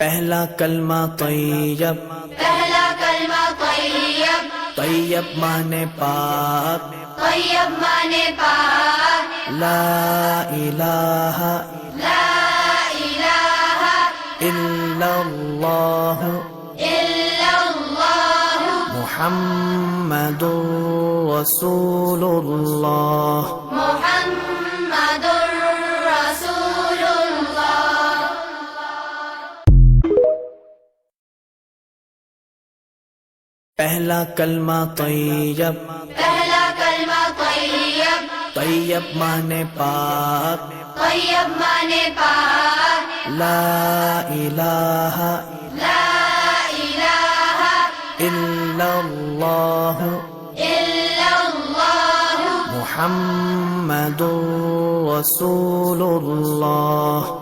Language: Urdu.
پہلا کلمہ طیب، پہلا کلمہ طیب، طیب مانے پاک، طیب مانے پاک، لا الہ لا الہ الا اللہ الا اللہ محمد رسول اللہ۔ محمد رسول اللہ۔ پہلا کلمہ طیب، پہلا کلمہ طیب، طیب مانے پاک، طیب مانے پاک، لا الہ لا الہ الا اللہ الا اللہ محمد رسول اللہ۔